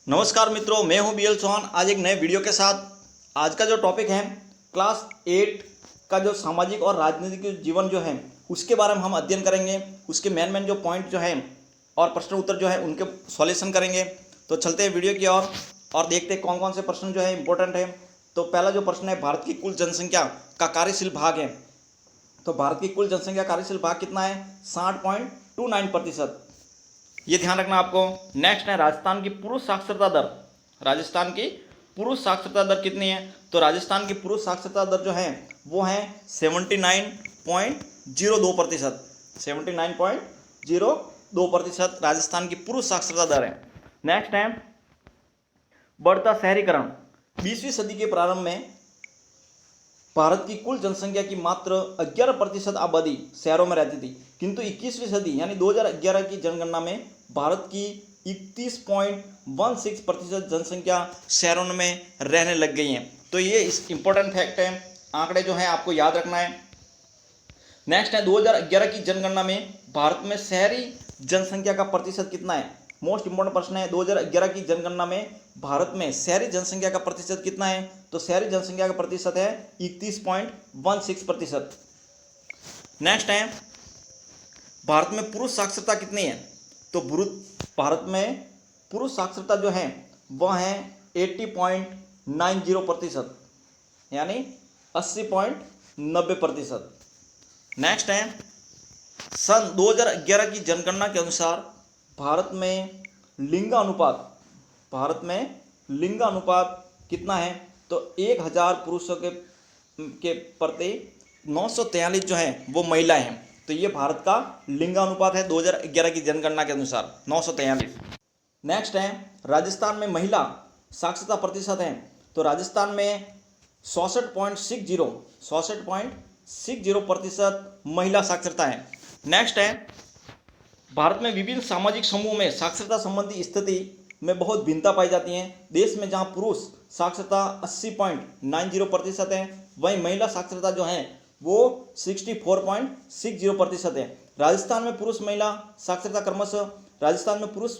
नमस्कार मित्रों, मैं हूं बीएल चौहान। आज एक नए वीडियो के साथ। आज का जो टॉपिक है क्लास 8 का जो सामाजिक और राजनीतिक जीवन जो है उसके बारे में हम अध्ययन करेंगे। उसके मेन जो पॉइंट जो है और प्रश्न उत्तर जो है उनके सॉल्यूशन करेंगे। तो चलते हैं वीडियो की ओर और देखते हैं कौन कौन से प्रश्न जो है इंपॉर्टेंट है। तो पहला जो प्रश्न है, भारत की कुल जनसंख्या का कार्यशील भाग है। तो भारत की कुल जनसंख्या कार्यशील भाग कितना है? 60.29%। ये ध्यान रखना आपको। नेक्स्ट है, राजस्थान की पुरुष साक्षरता दर। राजस्थान की पुरुष साक्षरता दर कितनी है? तो राजस्थान की पुरुष साक्षरता दर जो है वो है 79.02%। 79.02% राजस्थान की पुरुष साक्षरता दर है। नेक्स्ट है, बढ़ता शहरीकरण। 20वीं सदी के प्रारंभ में भारत की कुल जनसंख्या की मात्र 11% आबादी शहरों में रहती थी, किंतु 21वीं सदी यानी 2011 की जनगणना में भारत की 31.16% जनसंख्या शहरों में रहने लग गई है। तो ये इस इंपॉर्टेंट फैक्ट है, आंकड़े जो है आपको याद रखना है। नेक्स्ट है, 2011 की जनगणना में भारत में शहरी जनसंख्या का प्रतिशत कितना है? मोस्ट इंपॉर्टेंट प्रश्न है। 2011 की जनगणना में भारत में शहरी जनसंख्या का प्रतिशत कितना है? तो शहरी जनसंख्या का प्रतिशत है 31.16%। नेक्स्ट है, भारत में पुरुष साक्षरता कितनी है? तो भारत में पुरुष साक्षरता जो है वह है 80.90%, यानी 80.90%। नेक्स्ट है, सन 2011 की जनगणना के अनुसार भारत में लिंगानुपात कितना है? तो 1000 पुरुषों के प्रति 943 जो है वो महिलाएं हैं। तो ये भारत का लिंगानुपात है 2011 की जनगणना के अनुसार 943। नेक्स्ट है, राजस्थान में महिला साक्षरता प्रतिशत है। तो राजस्थान में 66.60% महिला साक्षरता है। नेक्स्ट है, भारत में विभिन्न सामाजिक समूह में साक्षरता संबंधी स्थिति में बहुत भिन्नता पाई जाती है। देश में जहां पुरुष साक्षरता 80.90% है, वहीं महिला साक्षरता जो है वो 64.60% है। राजस्थान में पुरुष महिला साक्षरता क्रमशः, राजस्थान में पुरुष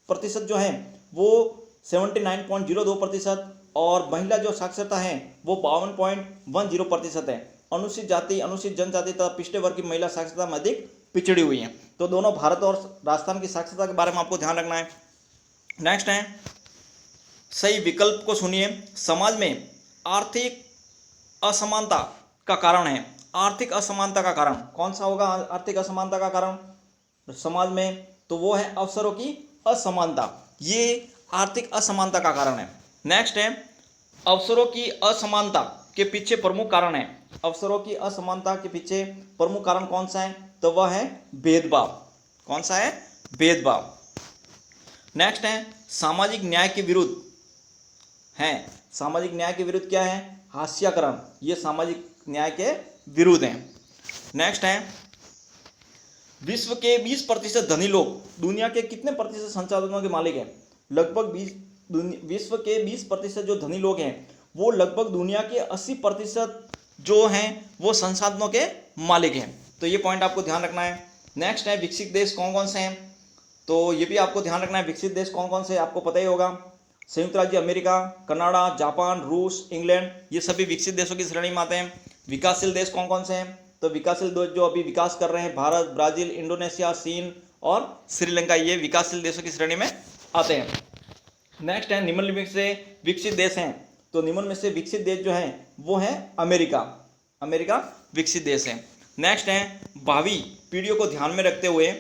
प्रतिशत जो है वो 79.02% और महिला जो साक्षरता है वो 52.10% है। अनुसूचित जाति, अनुसूचित जनजाति तथा पिछड़े वर्ग की महिला साक्षरता में अधिक पिछड़ी हुई है। तो दोनों भारत और राजस्थान की साक्षरता के बारे में आपको ध्यान रखना है। नेक्स्ट है, सही विकल्प को सुनिए। समाज में आर्थिक असमानता का कारण है। आर्थिक असमानता का कारण कौन सा होगा? आर्थिक असमानता का कारण समाज में तो वो है अवसरों की असमानता। ये आर्थिक असमानता का कारण है। नेक्स्ट है, अवसरों की असमानता के पीछे प्रमुख कारण है। अवसरों की असमानता के पीछे प्रमुख कारण कौन सा है? तो वह है भेदभाव। कौन सा है? भेदभाव। नेक्स्ट है, सामाजिक न्याय के विरुद्ध है। सामाजिक न्याय के विरुद्ध क्या है? हास्याकरण। ये सामाजिक न्याय के विरुद्ध है। नेक्स्ट है, विश्व के 20% धनी लोग दुनिया के कितने प्रतिशत संसाधनों के मालिक हैं? लगभग विश्व के 20% जो धनी लोग हैं वो लगभग दुनिया के 80% जो हैं वो संसाधनों के मालिक हैं। तो ये पॉइंट आपको ध्यान रखना है। नेक्स्ट है, विकसित देश कौन कौन से हैं? तो ये भी आपको ध्यान रखना है। विकसित देश कौन कौन से आपको पता ही होगा। संयुक्त राज्य अमेरिका, कनाडा, जापान, रूस, इंग्लैंड, ये सभी विकसित देशों की श्रेणी में आते हैं। विकासशील देश कौन कौन से हैं? तो विकासशील देश जो अभी विकास कर रहे हैं, भारत, ब्राजील, इंडोनेशिया, चीन और श्रीलंका, ये विकासशील देशों की श्रेणी में आते हैं। नेक्स्ट है, निम्न में से विकसित देश हैं। तो निम्न में से विकसित देश जो है वो है अमेरिका। अमेरिका विकसित देश है। नेक्स्ट है, भावी पीढ़ियों को ध्यान में रखते हुए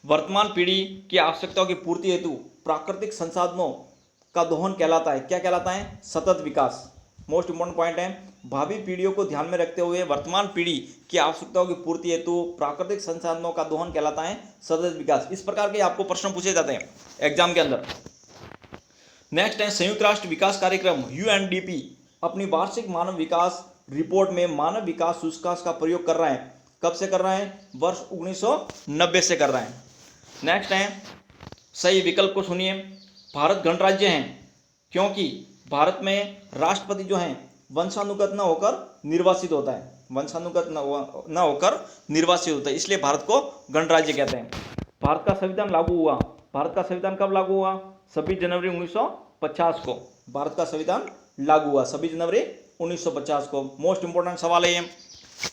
वर्तमान पीढ़ी की आवश्यकताओं की पूर्ति हेतु प्राकृतिक संसाधनों का दोहन कहलाता है। क्या कहलाता है? सतत विकास। मोस्ट इंपॉर्टेंट पॉइंट है, भावी पीढ़ियों को ध्यान में रखते हुए वर्तमान पीढ़ी की आवश्यकताओं की पूर्ति हेतु प्राकृतिक संसाधनों का दोहन कहलाता है सतत विकास। इस प्रकार के आपको प्रश्न पूछे जाते हैं एग्जाम के अंदर। नेक्स्ट है, संयुक्त राष्ट्र विकास कार्यक्रम UNDP अपनी वार्षिक मानव विकास रिपोर्ट में मानव विकास सूचकांक का प्रयोग कर रहा है। कब से कर रहा है? वर्ष 1990 से कर रहा है। नेक्स्ट है, सही विकल्प को सुनिए। भारत गणराज्य है क्योंकि भारत में राष्ट्रपति जो है वंशानुगत न होकर निर्वासित होता है। वंशानुगत न होकर निर्वासित होता है, इसलिए भारत को गणराज्य कहते हैं। भारत का संविधान लागू हुआ भारत का संविधान कब लागू हुआ? 26 जनवरी 1950 को भारत का संविधान लागू हुआ, 26 जनवरी 1950 को। मोस्ट इंपोर्टेंट सवाल है ये।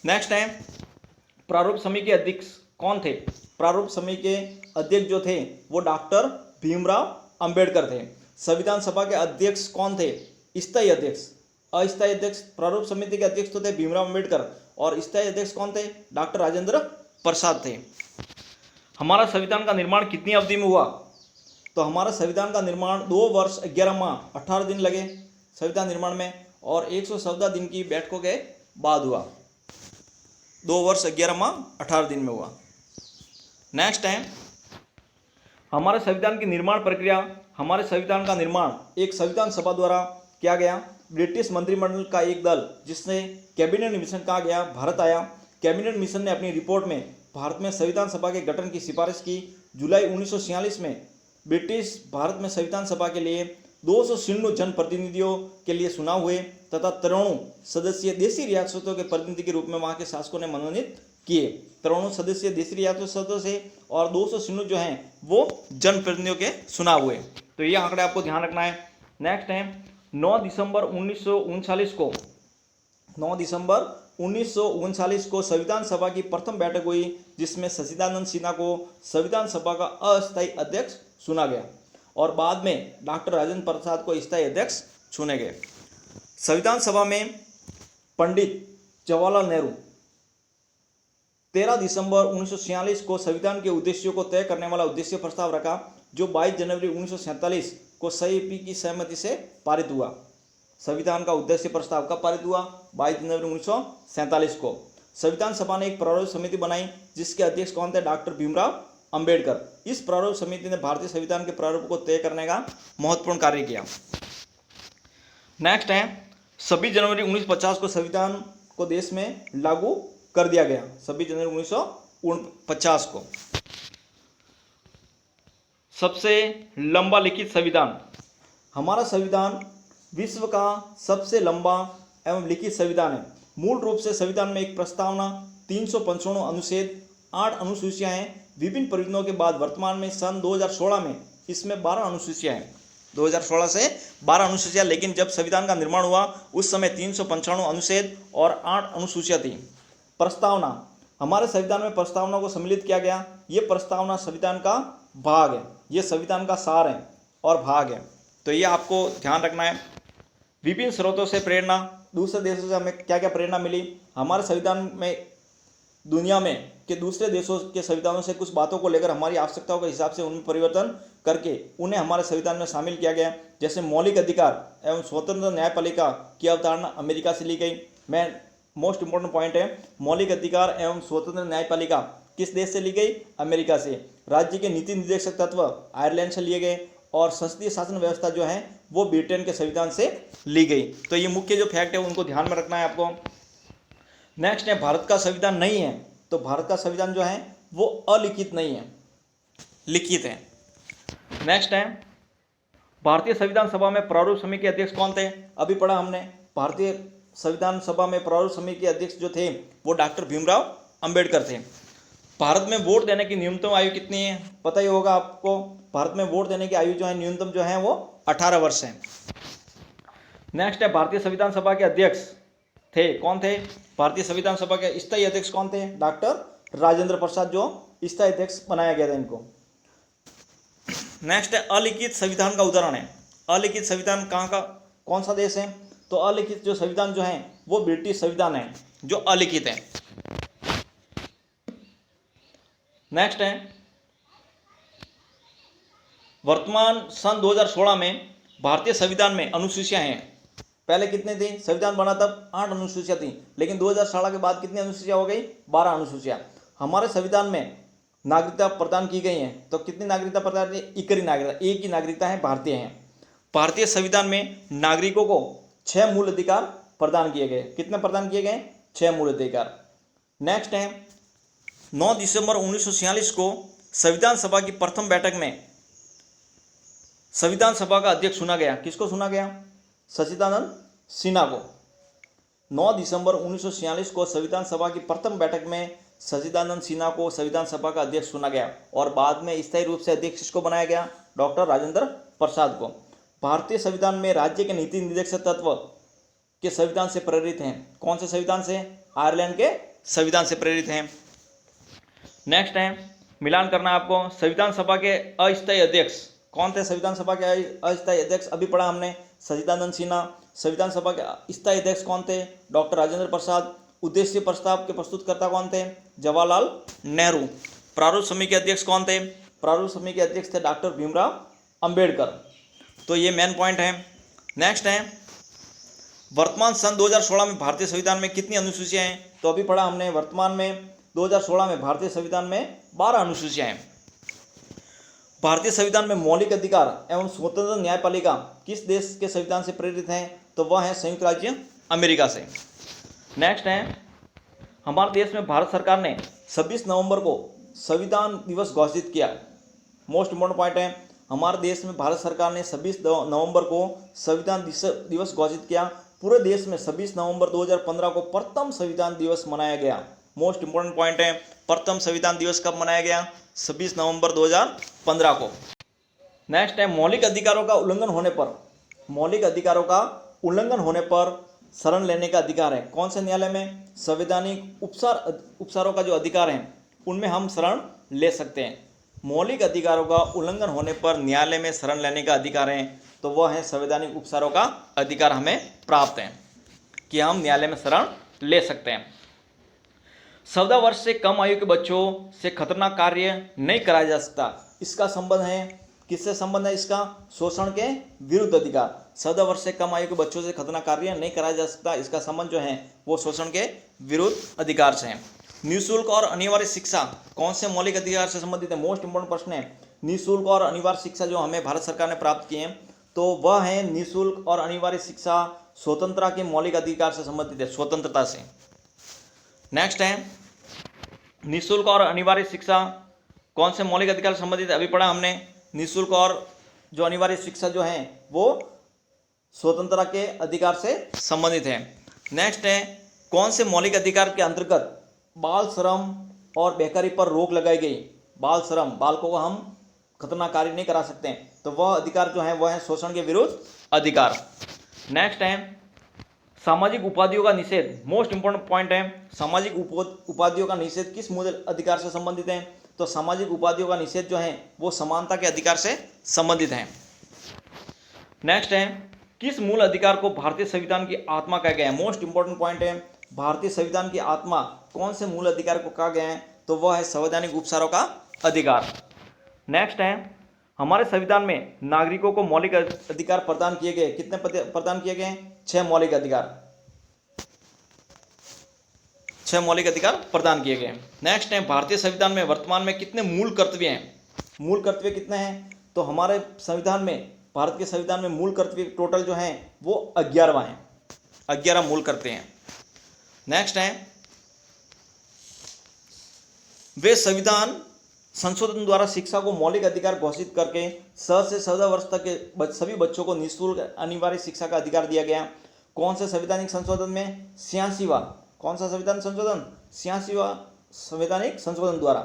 नेक्स्ट है, प्रारूप समिति के अध्यक्ष कौन थे? प्रारूप समिति के अध्यक्ष जो थे वो डॉक्टर भीमराव अंबेडकर थे। संविधान सभा के अध्यक्ष कौन थे? स्थायी अध्यक्ष। अस्थायी अध्यक्ष, प्रारूप समिति के अध्यक्ष तो थे भीमराव अंबेडकर और स्थायी अध्यक्ष कौन थे? डॉक्टर राजेंद्र प्रसाद थे। हमारा संविधान का निर्माण कितनी अवधि में हुआ? तो हमारा संविधान का निर्माण 2 वर्ष 11 माह 18 दिन लगे संविधान निर्माण में और 114 दिन की बैठकों के बाद हुआ। 2 वर्ष 11 माह 18 दिन में हुआ। नेक्स्ट है, हमारे संविधान की निर्माण प्रक्रिया। हमारे संविधान का निर्माण एक संविधान सभा द्वारा किया गया। ब्रिटिश मंत्रिमंडल का एक दल जिसने कैबिनेट मिशन कहा गया भारत आया। कैबिनेट मिशन ने अपनी रिपोर्ट में भारत में संविधान सभा के गठन की सिफारिश की। जुलाई 1946 में ब्रिटिश भारत में संविधान सभा के लिए 296 जनप्रतिनिधियों के लिए चुनाव हुए तथा 93 सदस्यीय देशी रियासतों के प्रतिनिधि के रूप में वहाँ के शासकों ने मनोनीत किए। 93 सदस्यीय देशी रियासतों से और 296 जो हैं वो जनप्रतिनिधियों के चुनाव हुए। तो ये आंकड़े आपको ध्यान रखना है। नेक्स्ट है, 9 दिसंबर 1939 को संविधान सभा की प्रथम बैठक हुई जिसमें सच्चिदानंद सिन्हा को संविधान सभा का अस्थायी अध्यक्ष चुना गया और बाद में डॉक्टर राजेंद्र प्रसाद को स्थायी अध्यक्ष चुने गए। संविधान सभा में पंडित जवाहरलाल नेहरू 13 दिसंबर 1946 को संविधान के उद्देश्यों को तय करने वाला उद्देश्य प्रस्ताव रखा जो 22 जनवरी 1947 को सीपी की सहमति से पारित हुआ। संविधान का उद्देश्य प्रस्ताव कब पारित हुआ? 22 जनवरी 1947 को। संविधान सभा ने एक प्रारूप समिति बनाई जिसके अध्यक्ष कौन थे? डॉक्टर भीमराव अंबेडकर। इस प्रारूप समिति ने भारतीय संविधान के प्रारूप को तय करने का महत्वपूर्ण कार्य किया। नेक्स्ट है, 26 जनवरी 1950 को संविधान को देश में लागू कर दिया गया। 26 जनवरी 1950 को। सबसे लंबा लिखित संविधान। हमारा संविधान विश्व का सबसे लंबा एवं लिखित संविधान है। मूल रूप से संविधान में एक प्रस्तावना, 395 अनुच्छेद, 8 अनुसूचियां हैं। विभिन्न परिवर्तनों के बाद वर्तमान में सन 2016 में इसमें 12 अनुसूचियां हैं। 2016 से 12 अनुसूचियां, लेकिन जब संविधान का निर्माण हुआ उस समय 395 अनुच्छेद और 8 अनुसूचियां थी। प्रस्तावना, हमारे संविधान में प्रस्तावना को सम्मिलित किया गया। ये प्रस्तावना संविधान का भाग है, ये संविधान का सार है और भाग है। तो ये आपको ध्यान रखना है। विभिन्न स्रोतों से प्रेरणा, दूसरे देशों से हमें क्या क्या प्रेरणा मिली? हमारे संविधान में दुनिया में के दूसरे देशों के संविधानों से कुछ बातों को लेकर हमारी आवश्यकताओं के हिसाब से उनमें परिवर्तन करके उन्हें हमारे संविधान में शामिल किया गया। जैसे मौलिक अधिकार एवं स्वतंत्र न्यायपालिका की अवधारणा अमेरिका से ली गई। मैं मोस्ट इंपोर्टेंट पॉइंट है, मौलिक अधिकार एवं स्वतंत्र न्यायपालिका किस देश से ली गई? अमेरिका से। राज्य के नीति निर्देशक तत्व आयरलैंड से लिए गए और संसदीय शासन व्यवस्था जो है वो ब्रिटेन के संविधान से ली गई। तो ये मुख्य जो फैक्ट है उनको ध्यान में रखना है आपको। नेक्स्ट है, भारत का संविधान नहीं है। तो भारत का संविधान जो है वो अलिखित नहीं है, लिखित है। नेक्स्ट है, भारतीय संविधान सभा में प्रारूप समिति के अध्यक्ष कौन थे? अभी पढ़ा हमने। भारतीय संविधान सभा में प्रारूप समिति के अध्यक्ष जो थे वो डॉक्टर भीमराव अंबेडकर थे। भारत में वोट देने की न्यूनतम आयु कितनी है? पता ही होगा आपको। भारत में वोट देने की आयु जो है न्यूनतम जो है वो 18 वर्ष है। नेक्स्ट है, भारतीय संविधान सभा के अध्यक्ष थे, कौन थे? भारतीय संविधान सभा के स्थायी अध्यक्ष कौन थे? डॉक्टर राजेंद्र प्रसाद, जो स्थायी अध्यक्ष बनाया गया था इनको। नेक्स्ट है, अलिखित संविधान का उदाहरण है। अलिखित संविधान कहाँ का, कौन सा देश है? तो अलिखित जो संविधान जो है वो ब्रिटिश संविधान है जो अलिखित है। नेक्स्ट है, वर्तमान सन 2016 में भारतीय संविधान में अनुसूचियां हैं। पहले कितने थी? संविधान बना तब 8 अनुसूचियां थी, लेकिन 2016 के बाद कितनी अनुसूचियां हो गई? 12 अनुसूचियां। हमारे संविधान में नागरिकता प्रदान की गई है। तो कितनी नागरिकता प्रदान? इकरी नागरिकता, एक ही नागरिकता है, भारतीय है। भारतीय संविधान में नागरिकों को 6 मूल अधिकार प्रदान किए गए। कितने प्रदान किए गए? 6 मूल अधिकार। नेक्स्ट है, 9 दिसंबर 1946 को संविधान सभा की प्रथम बैठक में संविधान सभा का अध्यक्ष चुना गया। किसको चुना गया? सच्चिदानंद सिन्हा को। 9 दिसंबर 1946 को संविधान सभा की प्रथम बैठक में सच्चिदानंद सिन्हा को संविधान सभा का अध्यक्ष चुना गया और बाद में स्थायी रूप से अध्यक्ष किसको बनाया गया? डॉक्टर राजेंद्र प्रसाद को। भारतीय संविधान में राज्य के नीति निर्देशक तत्व के संविधान से प्रेरित हैं। कौन से संविधान से? आयरलैंड के संविधान से प्रेरित हैं। नेक्स्ट है, मिलान करना है आपको, संविधान सभा के अस्थायी अध्यक्ष कौन थे? संविधान सभा के अस्थायी अध्यक्ष अभी पढ़ा हमने, सच्चिदानंद सिन्हा। संविधान सभा के स्थायी अध्यक्ष कौन थे? डॉक्टर राजेंद्र प्रसाद। उद्देश्य प्रस्ताव के प्रस्तुतकर्ता कौन थे? जवाहरलाल नेहरू। प्रारूप समिति के अध्यक्ष कौन थे? प्रारूप समिति के अध्यक्ष थे डॉक्टर भीमराव अंबेडकर। तो ये मेन पॉइंट है। नेक्स्ट है, वर्तमान सन 2016 में भारतीय संविधान में कितनी अनुसूचियां हैं? तो अभी पढ़ा हमने, वर्तमान में 2016 में भारतीय संविधान में 12 अनुसूचियां हैं। भारतीय संविधान में मौलिक अधिकार एवं स्वतंत्र न्यायपालिका किस देश के संविधान से प्रेरित हैं? तो वह है संयुक्त राज्य अमेरिका से। नेक्स्ट है, हमारे देश में भारत सरकार ने 26 नवंबर को संविधान दिवस घोषित किया। मोस्ट इंपॉर्टेंट पॉइंट है, हमारे देश में भारत सरकार ने 26 नवंबर को संविधान दिवस घोषित किया। पूरे देश में 26 नवंबर 2015 को प्रथम संविधान दिवस मनाया गया। मोस्ट इंपॉर्टेंट पॉइंट है, प्रथम संविधान दिवस कब मनाया गया? 26 नवंबर 2015 को। नेक्स्ट है, मौलिक अधिकारों का उल्लंघन होने पर शरण लेने का अधिकार है। कौन से न्यायालय में? संवैधानिक उपचारों का जो अधिकार है उनमें हम शरण ले सकते हैं। मौलिक अधिकारों का उल्लंघन होने पर न्यायालय में शरण लेने का अधिकार है, तो वह है संवैधानिक उपचारों का अधिकार हमें प्राप्त है कि हम न्यायालय में शरण ले सकते हैं। 14 वर्ष से कम आयु के बच्चों से खतरनाक कार्य नहीं कराया जा सकता। इसका संबंध है, किससे संबंध है इसका? शोषण के विरुद्ध अधिकार। 14 वर्ष से कम आयु के बच्चों से खतरनाक कार्य नहीं कराया जा सकता, इसका संबंध जो है वो शोषण के विरुद्ध अधिकार से है। निःशुल्क और अनिवार्य शिक्षा कौन से मौलिक अधिकार से संबंधित है? मोस्ट इंपोर्टेंट प्रश्न है। निःशुल्क और अनिवार्य शिक्षा जो हमें भारत सरकार ने प्राप्त किए हैं, तो वह है निःशुल्क और अनिवार्य शिक्षा स्वतंत्रता के मौलिक अधिकार से संबंधित है, स्वतंत्रता से। नेक्स्ट है, निःशुल्क और अनिवार्य शिक्षा कौन से मौलिक अधिकार से संबंधित है? अभी पढ़ा हमने, निःशुल्क और जो अनिवार्य शिक्षा जो है वो स्वतंत्रता के अधिकार से संबंधित है। नेक्स्ट है, कौन से मौलिक अधिकार के अंतर्गत बाल श्रम और बेकारी पर रोक लगाई गई? बाल श्रम, बालकों को हम खतरनाक कार्य नहीं करा सकते, तो वह अधिकार जो है वह है शोषण के विरुद्ध अधिकार। नेक्स्ट है, सामाजिक उपाधियों का निषेध। मोस्ट इंपोर्टेंट पॉइंट है, सामाजिक उपाधियों का निषेध किस मूल अधिकार से संबंधित है? तो सामाजिक उपाधियों का निषेध जो है वो समानता के अधिकार से संबंधित है। नेक्स्ट है, किस मूल अधिकार को भारतीय संविधान की आत्मा कहा गया है? मोस्ट इंपोर्टेंट पॉइंट है, भारतीय संविधान की आत्मा कौन से मूल अधिकार को कहा गया है? तो वह है संवैधानिक उपचारों का अधिकार। नेक्स्ट है, हमारे संविधान में नागरिकों को मौलिक अधिकार प्रदान किए गए। कितने प्रदान किए गए? 6 मौलिक अधिकार। 6 मौलिक अधिकार प्रदान किए गए। नेक्स्ट है, भारतीय संविधान में वर्तमान में कितने मूल कर्तव्य हैं? मूल कर्तव्य कितने हैं? तो हमारे संविधान में, भारत के संविधान में मूल कर्तव्य टोटल जो हैं वो 11वां हैं, 11 मूल कर्तव्य हैं। नेक्स्ट है, वे संविधान संशोधन द्वारा शिक्षा को मौलिक अधिकार घोषित करके 6 से 14 वर्ष तक के सभी बच्चों को निःशुल्क अनिवार्य शिक्षा का अधिकार दिया गया। कौन से संवैधानिक संशोधन में? 86वां। कौन सा संविधान संशोधन? 86वां संवैधानिक संशोधन द्वारा।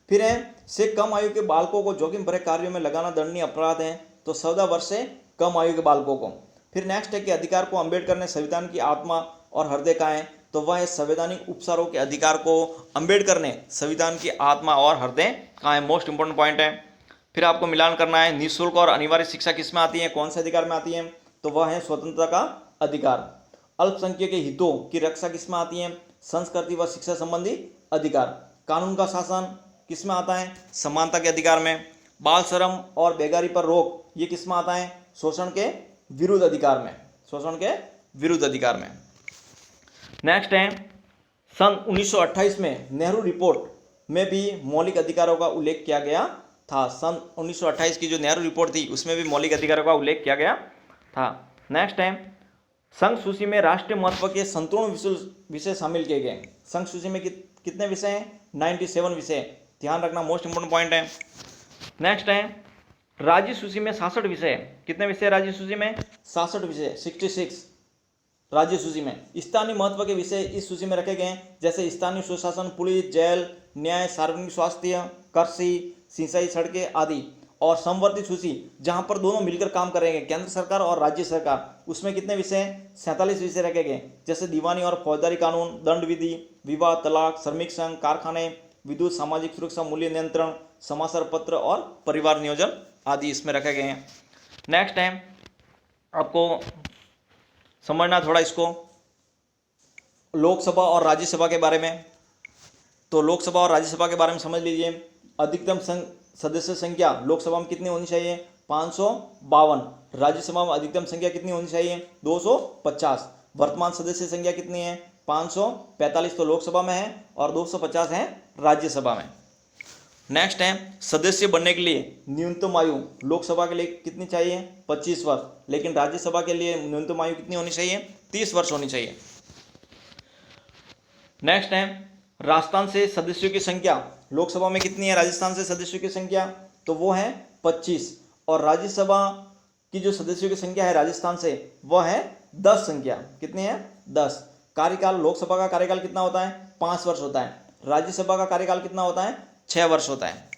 फिर है, से कम आयु के बालकों को जोखिम भरे कार्यों में लगाना दंडनीय अपराध है, तो 14 वर्ष से कम आयु के बालकों को। फिर नेक्स्ट है कि अधिकार को अंबेडकर ने संविधान की आत्मा और हृदय कहा है, तो वह है संवैधानिक उपचारों के अधिकार को अंबेडकर ने संविधान की आत्मा और हृदय कहा है। मोस्ट इंपोर्टेंट पॉइंट है। फिर आपको मिलान करना है, निःशुल्क और अनिवार्य शिक्षा किस में आती है? कौन से अधिकार में आती है? तो वह है स्वतंत्रता का अधिकार। अल्पसंख्यक के हितों की रक्षा किस में आती है? संस्कृति व शिक्षा संबंधी अधिकार। कानून का शासन किस में आता है? समानता के अधिकार में। बाल श्रम और बेगारी पर रोक ये किस में आता है? शोषण के विरुद्ध अधिकार में, शोषण के विरुद्ध अधिकार में। नेक्स्ट है, सन 1928 में नेहरू रिपोर्ट में भी मौलिक अधिकारों का उल्लेख किया गया था। सन 1928 की जो नेहरू रिपोर्ट थी उसमें भी मौलिक अधिकारों का उल्लेख किया गया था। नेक्स्ट है, संघ सूची में राष्ट्रीय महत्व के संपूर्ण विषय शामिल किए गए। संघ सूची में कितने विषय हैं? 97 विषय। ध्यान रखना, मोस्ट इंपोर्टेंट पॉइंट है। नेक्स्ट है, राज्य सूची में 66 विषय। कितने विषय राज्य सूची में? 66 विषय, 66। राज्य सूची में। स्थानीय महत्व के विषय इस सूची में रखे गए हैं, जैसे स्थानीय सुशासन, पुलिस, जेल, न्याय, सार्वजनिक स्वास्थ्य, कृषि, सिंचाई, सड़कें आदि। और समवर्ती सूची जहां पर दोनों मिलकर काम करेंगे, केंद्र सरकार और राज्य सरकार, उसमें कितने विषय हैं? 47 विषय रखे गए, जैसे दीवानी और फौजदारी कानून, दंड विधि, विवाह, तलाक, श्रमिक संघ, कारखाने, विद्युत, सामाजिक सुरक्षा, मूल्य नियंत्रण, समाचार पत्र और परिवार नियोजन आदि इसमें रखे गए हैं। नेक्स्ट है आपको समझना थोड़ा इसको लोकसभा और राज्यसभा के बारे में। तो लोकसभा और राज्यसभा के बारे में समझ लीजिए। अधिकतम सदस्य संख्या लोकसभा में कितनी होनी चाहिए? 552। राज्यसभा में अधिकतम संख्या कितनी होनी चाहिए? 250। वर्तमान सदस्य संख्या कितनी है? 545 तो लोकसभा में है और 250 है राज्यसभा में। नेक्स्ट है सदस्य बनने के लिए न्यूनतम आयु लोकसभा के लिए कितनी चाहिए? 25 वर्ष, लेकिन राज्यसभा के लिए न्यूनतम आयु कितनी होनी चाहिए? 30 वर्ष होनी चाहिए। नेक्स्ट है राजस्थान से सदस्यों की संख्या लोकसभा में कितनी है? राजस्थान से सदस्यों की संख्या तो वो है 25, और राज्यसभा की जो सदस्यों की संख्या है राजस्थान से वह है 10 संख्या। कितनी है? 10। कार्यकाल लोकसभा का कार्यकाल कितना होता है? 5 वर्ष होता है। राज्यसभा का कार्यकाल कितना होता है? 6 वर्ष होता है।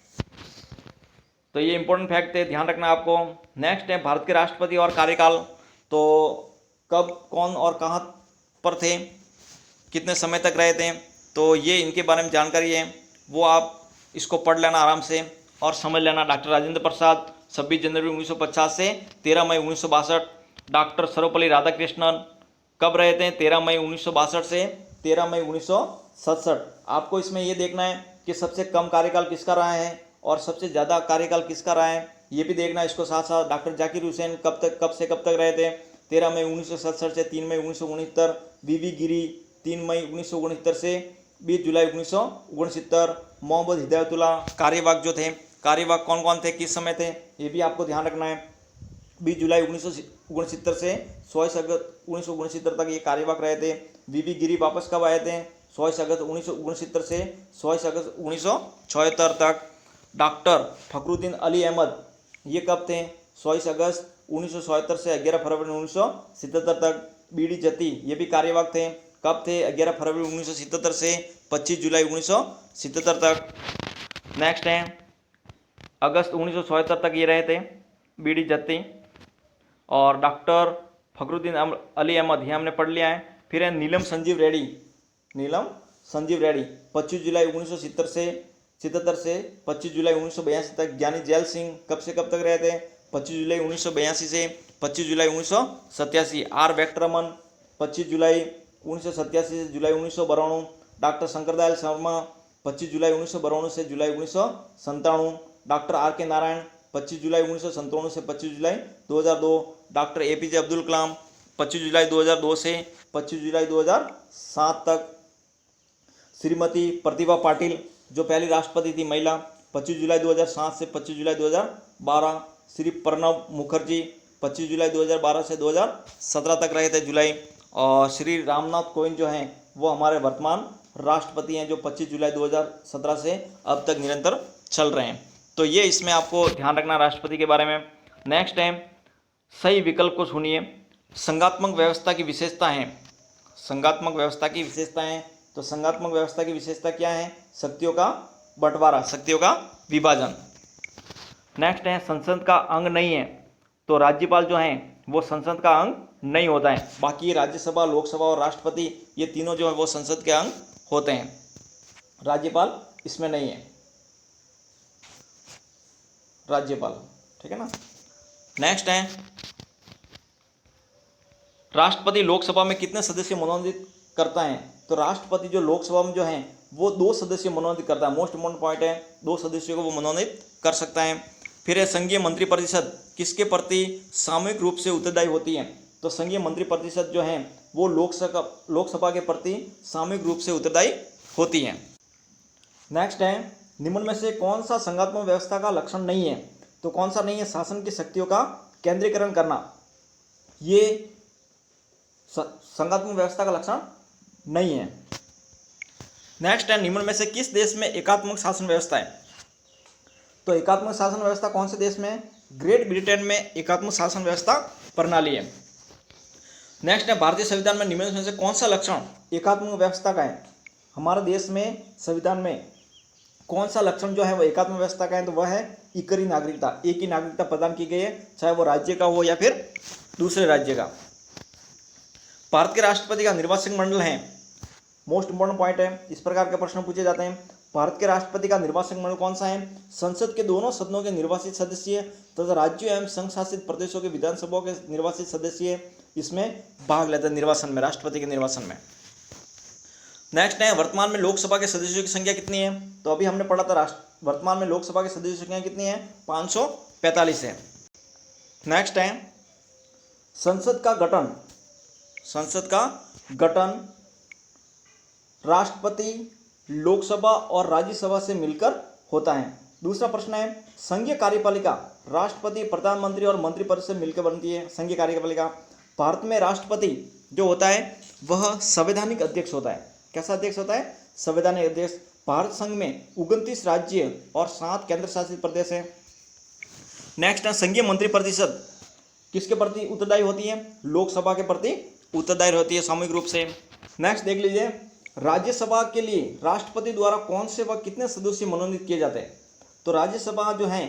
तो ये इंपॉर्टेंट फैक्ट है, ध्यान रखना आपको। नेक्स्ट है भारत के राष्ट्रपति और कार्यकाल। तो कब, कौन और कहाँ पर थे, कितने समय तक रहे थे, तो ये इनके बारे में जानकारी है, वो आप इसको पढ़ लेना आराम से और समझ लेना। डॉक्टर राजेंद्र प्रसाद 26 जनवरी 1950 से 13 मई 1962। डॉक्टर सर्वपल्ली राधाकृष्णन कब रहे थे? 13 मई 1962 से 13 मई 1967। आपको इसमें ये देखना है कि सबसे कम कार्यकाल किसका रहा है और सबसे ज़्यादा कार्यकाल किसका रहा है, ये भी देखना है। इसको साथ साथ डॉक्टर जाकिर हुसैन कब से कब तक रहे थे? 13 मई 1967 से 3 मई 1969। वी गिरी 3 मई 1969 से 20 जुलाई 1969। मोहम्मद हिदायतुल्लाह कार्यवाहक जो थे, कार्यवाहक कौन कौन थे, किस समय थे, ये भी आपको ध्यान रखना है। 20 जुलाई 1969 से 26 अगस्त 1969 तक ये कार्यवाहक रहे थे। वी गिरी वापस कब आए थे? 26 अगस्त 1969 से 26 अगस्त 1976 तक। डॉक्टर फखरुद्दीन अली अहमद ये कब थे? 26 अगस्त 1977 से 11 फरवरी 1977 तक। बीडी जत्ती ये भी कार्यवाहक थे, कब थे? 11 फरवरी 1977 से 25 जुलाई 1977 तक। नेक्स्ट है अगस्त 1977 तक ये रहे थे बीडी जत्ती। और डॉक्टर फखरुद्दीन अली अहमद ये हमने पढ़ लिया है। फिर है नीलम संजीव रेड्डी 25 जुलाई 1977 से 25 जुलाई 1982 तक। ज्ञानी जैल सिंह कब से कब तक रहे थे? 25 जुलाई 1982 से 25 जुलाई 1987। आर वेंकटरमन 25 जुलाई 1987 से जुलाई 1992। डॉक्टर शंकरदयाल शर्मा 25 जुलाई 1992 से जुलाई 1997। डॉक्टर आर के नारायण 25 जुलाई 1997 से 25 जुलाई 2002। डॉक्टर एपीजे अब्दुल कलाम 25 जुलाई 2002 से 25 जुलाई 2007 तक। श्रीमती प्रतिभा पाटिल जो पहली राष्ट्रपति थी महिला 25 जुलाई 2007 से 25 जुलाई 2012। श्री प्रणब मुखर्जी 25 जुलाई 2012 से 2017 तक रहे थे जुलाई। और श्री रामनाथ कोविंद जो हैं वो हमारे वर्तमान राष्ट्रपति हैं जो 25 जुलाई 2017 से अब तक निरंतर चल रहे हैं। तो ये इसमें आपको ध्यान रखना राष्ट्रपति के बारे में। नेक्स्ट है सही विकल्प को सुनिए। संघात्मक व्यवस्था की विशेषता है, संघात्मक व्यवस्था की विशेषताएं। तो संघात्मक व्यवस्था की विशेषता क्या है? शक्तियों का बंटवारा, शक्तियों का विभाजन। नेक्स्ट है संसद का अंग नहीं है। तो राज्यपाल जो हैं वो संसद का अंग नहीं होता है। बाकी राज्यसभा, लोकसभा और राष्ट्रपति ये तीनों जो है वो संसद के अंग होते हैं। राज्यपाल इसमें नहीं है, राज्यपाल, ठीक है ना। नेक्स्ट है राष्ट्रपति लोकसभा में कितने सदस्य मनोनीत करता है? तो राष्ट्रपति जो लोकसभा में जो है वो 2 सदस्य मनोनीत करता है। मोस्ट इम्पोर्टेंट पॉइंट है, 2 सदस्यों को वो मनोनीत कर सकता है। फिर है संघीय मंत्रिपरिषद किसके प्रति सामूहिक रूप से उत्तरदायी होती है? तो संघीय मंत्रिपरिषद जो है वो लोकसभा के प्रति सामूहिक रूप से उत्तरदायी होती है। नेक्स्ट है निम्न में से कौन सा संघात्मक व्यवस्था का लक्षण नहीं है? तो कौन सा नहीं है? शासन की शक्तियों का केंद्रीकरण करना, ये संघात्मक व्यवस्था का लक्षण नहीं है। नेक्स्ट है निम्न में से किस देश में एकात्मक शासन व्यवस्था है? तो एकात्मक शासन व्यवस्था कौन से देश में? ग्रेट ब्रिटेन में एकात्मक शासन व्यवस्था प्रणाली है। नेक्स्ट है भारतीय संविधान में निम्नलिखित में से कौन सा लक्षण एकात्मक व्यवस्था का है। हमारे देश में संविधान में कौन सा लक्षण जो है वो एकात्म व्यवस्था का है, तो वह है इकरी नागरिकता। एक ही नागरिकता प्रदान की गई है, चाहे वो राज्य का हो या फिर दूसरे राज्य का। भारत के राष्ट्रपति का निर्वाचक मंडल है, मोस्ट इंपॉर्टेंट पॉइंट है, इस प्रकार के प्रश्न पूछे जाते हैं। भारत के राष्ट्रपति का निर्वाचक मंडल कौन सा है? संसद के दोनों सदनों के निर्वाचित सदस्य तथा राज्यों एवं संघ शासित प्रदेशों के विधानसभाओं के निर्वाचित सदस्य इसमें भाग लेते हैं निर्वाचन में, राष्ट्रपति के निर्वाचन में। नेक्स्ट है वर्तमान में लोकसभा के सदस्यों की संख्या कितनी है? तो अभी हमने पढ़ा था वर्तमान में लोकसभा के सदस्यों की संख्या कितनी है? 545 है। नेक्स्ट है संसद का गठन राष्ट्रपति, लोकसभा और राज्यसभा से मिलकर होता है। दूसरा प्रश्न है संघीय कार्यपालिका राष्ट्रपति, प्रधानमंत्री और मंत्रिपरिषद से मिलकर बनती है संघीय कार्यपालिका। भारत में राष्ट्रपति जो होता है वह संवैधानिक अध्यक्ष होता है। कैसा अध्यक्ष होता है? संवैधानिक अध्यक्ष। भारत संघ में 29 राज्य और 7 केंद्र शासित प्रदेश है। नेक्स्ट है संघीय मंत्रिपरिषद किसके प्रति उत्तरदायी होती है? लोकसभा के प्रति उत्तरदायी होती है सामूहिक रूप से। नेक्स्ट देख लीजिए राज्यसभा के लिए राष्ट्रपति द्वारा कौन से व कितने सदस्य मनोनीत किए जाते हैं? तो राज्यसभा जो है,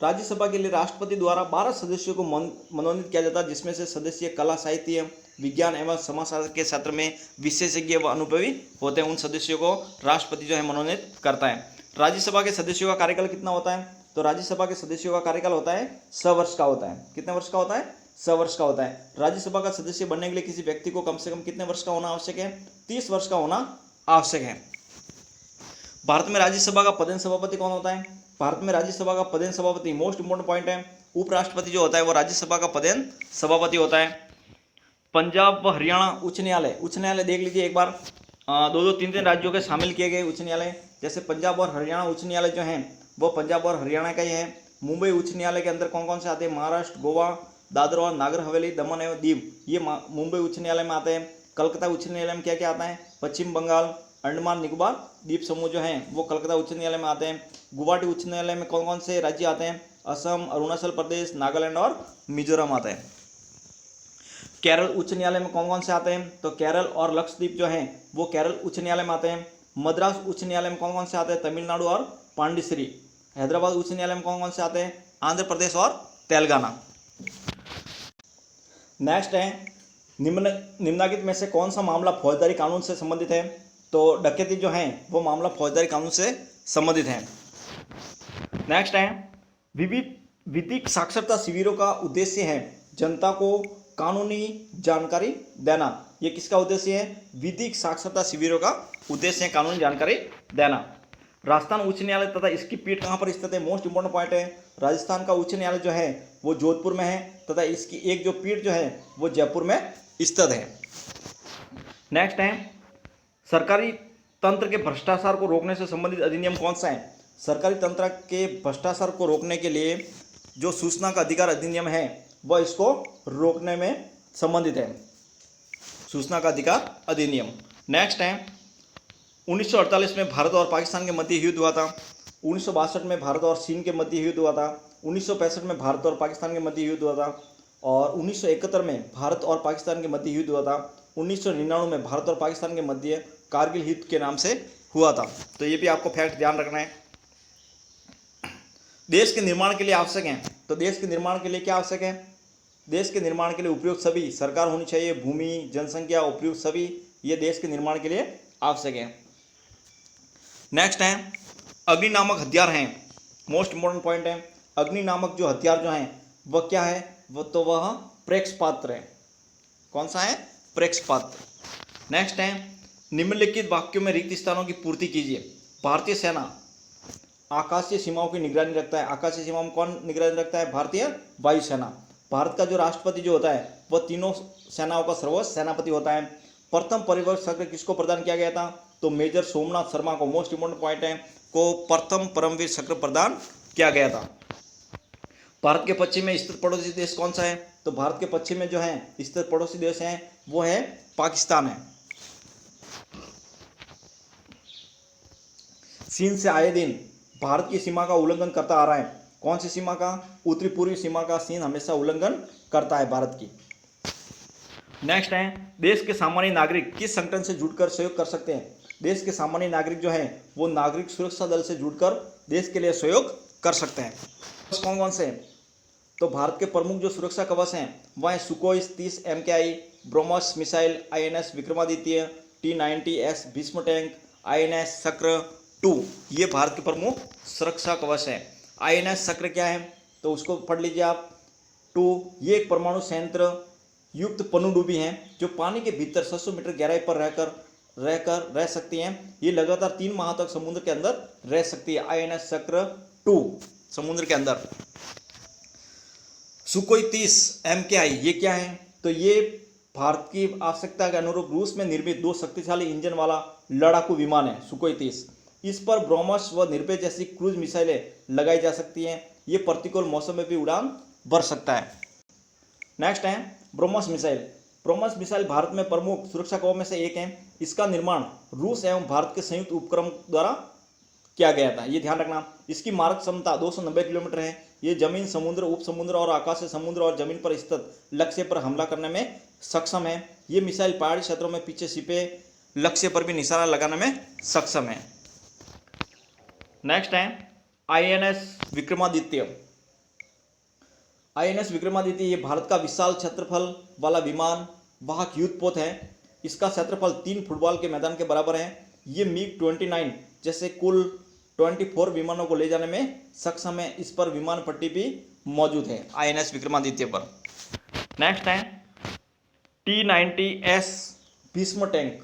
राज्यसभा के लिए राष्ट्रपति द्वारा 12 सदस्यों को मनोनीत किया जाता है, जिसमें से सदस्य कला, साहित्य, विज्ञान एवं समाजशास्त्र के क्षेत्र में विशेषज्ञ व अनुभवी होते हैं। उन सदस्यों को राष्ट्रपति जो है मनोनीत करता है। राज्यसभा के सदस्यों का कार्यकाल कितना होता है? तो राज्यसभा के सदस्यों का कार्यकाल होता है 6 वर्ष का होता है। कितने वर्ष का होता है? 6 वर्ष का होता है। राज्यसभा का सदस्य बनने के लिए किसी व्यक्ति को कम से कम कितने वर्ष का होना आवश्यक है? 30 वर्ष का होना आवश्यक है। भारत में राज्यसभा का पदेन सभापति कौन होता है? भारत में राज्यसभा का पदेन सभापति मोस्ट इंपोर्टेंट पॉइंट है, उपराष्ट्रपति जो होता है वो राज्यसभा का पदेन सभापति होता है। पंजाब व हरियाणा उच्च न्यायालय देख लीजिए एक बार, 2-3 राज्यों के शामिल किए गए उच्च न्यायालय, जैसे पंजाब और हरियाणा उच्च न्यायालय जो हैं वो पंजाब और हरियाणा का ही है। मुंबई उच्च न्यायालय के अंदर कौन कौन से आते हैं? महाराष्ट्र, गोवा, दादरा और नागर हवेली, दमन एवं दीव, ये मुंबई उच्च न्यायालय में आते हैं। कलकत्ता उच्च न्यायालय में क्या क्या आता है? पश्चिम बंगाल, अंडमान निकोबार द्वीप समूह जो हैं वो कलकत्ता उच्च न्यायालय में आते हैं। गुवाहाटी उच्च न्यायालय में कौन कौन से राज्य आते हैं? असम, अरुणाचल प्रदेश, नागालैंड और मिजोरम आते हैं। केरल उच्च न्यायालय में कौन कौन से आते हैं? तो केरल और लक्षद्वीप जो हैं वो केरल उच्च न्यायालय में आते हैं। मद्रास उच्च न्यायालय में कौन कौन से आते हैं? तमिलनाडु और पांडिचेरी। हैदराबाद उच्च न्यायालय में कौन कौन से आते हैं? आंध्र प्रदेश और तेलंगाना। नेक्स्ट है निम्नलिखित में से कौन सा मामला फौजदारी कानून से संबंधित है? तो डकैती जो है वो मामला फौजदारी कानून से संबंधित है। नेक्स्ट है विधिक साक्षरता शिविरों का उद्देश्य है जनता को कानूनी जानकारी देना। ये किसका उद्देश्य है? विधिक साक्षरता शिविरों का उद्देश्य है कानूनी जानकारी देना। राजस्थान उच्च न्यायालय तथा इसकी पीठ कहाँ पर स्थित है? मोस्ट इंपोर्टेंट पॉइंट है, राजस्थान का उच्च न्यायालय जो है वो जोधपुर में है तथा इसकी एक जो पीठ जो है वो जयपुर में स्थित है। नेक्स्ट है सरकारी तंत्र के भ्रष्टाचार को रोकने से संबंधित अधिनियम कौन सा है? सरकारी तंत्र के भ्रष्टाचार को रोकने के लिए जो सूचना का अधिकार अधिनियम है वह इसको रोकने में संबंधित है, सूचना का अधिकार अधिनियम। नेक्स्ट है 1948 में भारत और पाकिस्तान के मध्य युद्ध हुआ था। 1962 में भारत और चीन के मध्य युद्ध हुआ था। 1965 में भारत और पाकिस्तान के मध्य युद्ध हुआ था और 1971 में भारत और पाकिस्तान के मध्य युद्ध हुआ था। 1999 में भारत और पाकिस्तान के मध्य कारगिल युद्ध के नाम से हुआ था। तो ये भी आपको फैक्ट ध्यान रखना है। देश के निर्माण के लिए आवश्यक है, तो देश के निर्माण के लिए क्या आवश्यक है? देश के निर्माण के लिए उपयुक्त सभी सरकार होनी चाहिए, भूमि, जनसंख्या, उपयुक्त सभी, ये देश के निर्माण के लिए आवश्यक है। नेक्स्ट है अग्नि नामक हथियार हैं, मोस्ट इंपोर्टेंट पॉइंट है। अग्नि नामक जो हथियार जो हैं वह क्या है? वह प्रेक्षपात्र है। कौन सा है? प्रेक्षपात्र। नेक्स्ट है निम्नलिखित वाक्यों में रिक्त स्थानों की पूर्ति कीजिए। भारतीय सेना आकाशीय सीमाओं की निगरानी रखता है। आकाशीय सीमाओं में कौन निगरानी रखता है? भारतीय वायुसेना। भारत का जो राष्ट्रपति जो होता है वह तीनों सेनाओं का सर्वोच्च सेनापति होता है। प्रथम परिवर्तन चक्र किसको प्रदान किया गया था? तो मेजर सोमनाथ शर्मा को, मोस्ट इंपोर्टेंट पॉइंट है, को प्रथम परमवीर चक्र प्रदान किया गया था। भारत के पश्चिम में स्थित पड़ोसी देश कौन सा है? तो भारत के पश्चिम में जो है स्थित पड़ोसी देश है वो है पाकिस्तान है। चीन से आए दिन भारत की सीमा का उल्लंघन करता आ रहा है। कौन सी सीमा का? उत्तरी पूर्वी सीमा का चीन हमेशा उल्लंघन करता है भारत की। नेक्स्ट है, देश के सामान्य नागरिक किस संगठन से जुड़कर सहयोग कर सकते हैं? देश के सामान्य नागरिक जो हैं वो नागरिक सुरक्षा दल से जुड़कर देश के लिए सहयोग कर सकते हैं। कौन कौन से हैं? तो भारत के प्रमुख जो सुरक्षा कवच हैं वह है सुकोई 30 MKI, BrahMos missile, INS Vikramaditya, T-90S Bhishma tank, INS शक्र 2, ये भारत के प्रमुख सुरक्षा कवच है। INS शक्र क्या है तो उसको पढ़ लीजिए आप। 2, ये एक परमाणु संयंत्र युक्त पनडुब्बी हैं जो पानी के भीतर 600 मीटर गहराई पर रह सकती हैं। ये लगातार 3 माह तक समुद्र के अंदर रह सकती है। INS शक्र 2 समुद्र के अंदर। सुकोई 30 MKI ये क्या है तो ये भारत की आवश्यकता के अनुरूप रूस में निर्मित 2 शक्तिशाली इंजन वाला लड़ाकू विमान है सुकोई 30। इस पर ब्रह्मोस व निर्भय जैसी क्रूज मिसाइलें लगाई जा सकती हैं। ये प्रतिकूल मौसम में भी उड़ान भर सकता है। नेक्स्ट है ब्रह्मोस मिसाइल। ब्रह्मोस मिसाइल भारत में प्रमुख सुरक्षा कवच में से एक है। इसका निर्माण रूस एवं भारत के संयुक्त उपक्रम द्वारा किया गया था, ये ध्यान रखना। इसकी मारक क्षमता 290 किलोमीटर है। ये जमीन, समुद्र, उप समुद्र और आकाशीय समुद्र और जमीन पर स्थित लक्ष्य पर हमला करने में सक्षम है। ये मिसाइल पहाड़ी क्षेत्रों में पीछे छिपे लक्ष्य पर भी निशाना लगाने में सक्षम है। नेक्स्ट है INS विक्रमादित्य। INS विक्रमादित्य ये भारत का विशाल क्षेत्रफल वाला विमान वाहक युद्धपोत है। इसका क्षेत्रफल 3 फुटबॉल के मैदान के बराबर है। ये MiG-29 जैसे कुल 24 विमानों को ले जाने में सक्षम है। इस पर विमान पट्टी भी मौजूद है INS विक्रमादित्य पर। नेक्स्ट है T-90S Bhishma tank.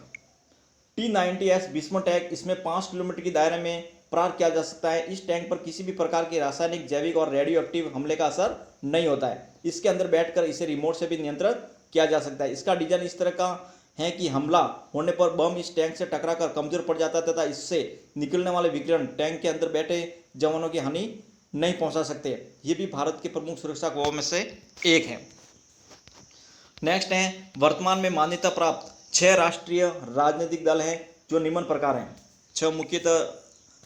T-90S Bhishma tank, इसमें 5 किलोमीटर की दायरे में प्रहार किया जा सकता है। इस टैंक पर किसी भी प्रकार के रासायनिक, जैविक और रेडियो एक्टिव हमले का असर नहीं होता है। इसके अंदर बैठकर इसे रिमोट से भी नियंत्रित किया जा सकता है। इसका डिजाइन इस तरह का है कि हमला होने पर बम इस टैंक से टकराकर कमजोर पड़ जाता है तथा इससे निकलने वाले विकिरण टैंक के अंदर बैठे जवानों की हानि नहीं पहुंचा सकते। ये भी भारत के प्रमुख सुरक्षा कवच में से एक है। नेक्स्ट है वर्तमान में मान्यता प्राप्त 6 राष्ट्रीय राजनीतिक दल हैं जो निम्न प्रकार हैं। 6 मुख्यतः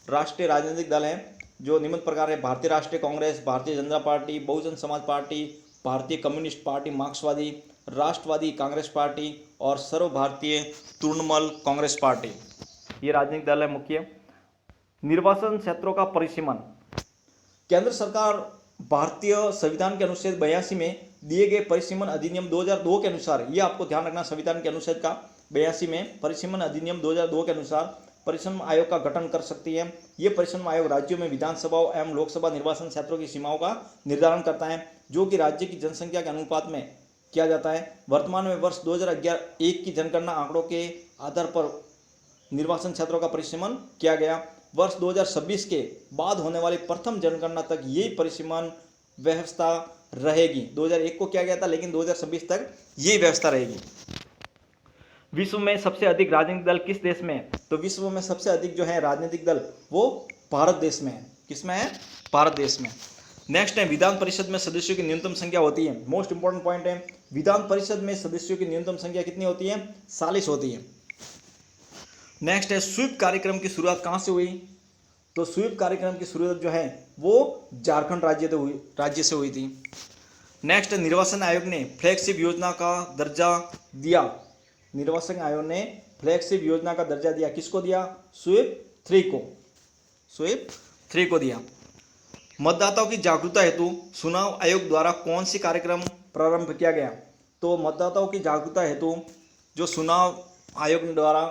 राष्ट्रीय राजनीतिक दल हैं जो निम्न प्रकार है। भारतीय राष्ट्रीय कांग्रेस, भारतीय जनता पार्टी, बहुजन समाज पार्टी, भारतीय कम्युनिस्ट पार्टी, मार्क्सवादी, राष्ट्रवादी कांग्रेस पार्टी और सर्व भारतीय तृणमूल कांग्रेस पार्टी, ये राजनीतिक दल है मुख्य। निर्वाचन क्षेत्रों का परिसीमन। केंद्र सरकार भारतीय संविधान के अनुच्छेद 82 में दिए गए परिसीमन अधिनियम 2002 के अनुसार, ये आपको ध्यान रखना, संविधान के अनुच्छेद का 82 में परिसीमन अधिनियम 2002 के अनुसार परिसीमन आयोग का गठन कर सकती है। ये परिसीमन आयोग राज्यों में विधानसभा एवं लोकसभा निर्वाचन क्षेत्रों की सीमाओं का निर्धारण करता है जो कि राज्य की जनसंख्या के अनुपात में किया जाता है। वर्तमान में वर्ष 2011 की जनगणना आंकड़ों के आधार पर निर्वाचन क्षेत्रों का परिसीमन किया गया। वर्ष 2026 के बाद होने वाली प्रथम जनगणना तक यही परिसीमन व्यवस्था रहेगी। 2001 को किया गया था लेकिन 2026 तक यही व्यवस्था रहेगी। विश्व में सबसे अधिक राजनीतिक दल किस देश में है तो विश्व में सबसे अधिक जो है राजनीतिक दल वो भारत देश में है। किसमें है? भारत देश में। नेक्स्ट है विधान परिषद में सदस्यों की न्यूनतम संख्या होती है। मोस्ट इंपॉर्टेंट पॉइंट है, विधान परिषद में सदस्यों की न्यूनतम संख्या कितनी होती है? 40 होती है। नेक्स्ट है स्वीप कार्यक्रम की शुरुआत कहाँ से हुई तो स्वीप कार्यक्रम की शुरुआत जो है वो झारखंड राज्य से हुई थी। नेक्स्ट निर्वाचन आयोग ने फ्लैगशिप योजना का दर्जा दिया। निर्वाचन आयोग ने फ्लैगशिप योजना का दर्जा दिया, किसको दिया? स्वीप 3 को, स्वीप 3 को दिया। मतदाताओं की जागरूकता हेतु चुनाव आयोग द्वारा कौन सी कार्यक्रम प्रारंभ किया गया तो मतदाताओं की जागरूकता हेतु जो चुनाव आयोग द्वारा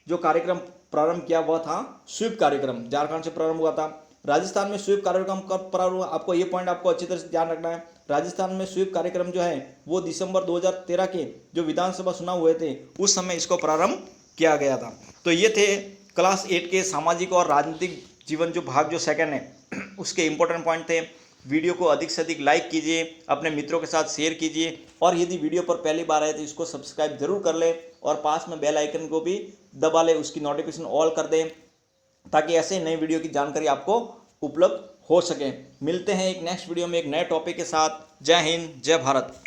जो कार्यक्रम प्रारंभ किया वह था स्वीप कार्यक्रम, झारखंड से प्रारंभ हुआ था। राजस्थान में स्वीप कार्यक्रम कब प्रारंभ हुआ, आपको ये पॉइंट आपको अच्छी तरह से ध्यान रखना है। राजस्थान में स्वीप कार्यक्रम जो है वो दिसंबर 2013 के जो विधानसभा चुनाव हुए थे उस समय इसको प्रारंभ किया गया था। तो ये थे क्लास 8 के सामाजिक और राजनीतिक जीवन जो भाग जो सेकंड है उसके इंपॉर्टेंट पॉइंट थे। वीडियो को अधिक से अधिक लाइक कीजिए, अपने मित्रों के साथ शेयर कीजिए और यदि वीडियो पर पहली बार आए तो इसको सब्सक्राइब जरूर कर ले और पास में बेल आइकन को भी दबा ले, उसकी नोटिफिकेशन ऑल कर दें ताकि ऐसे नई वीडियो की जानकारी आपको उपलब्ध हो सके। मिलते हैं एक नेक्स्ट वीडियो में एक नए टॉपिक के साथ। जय हिंद, जय भारत।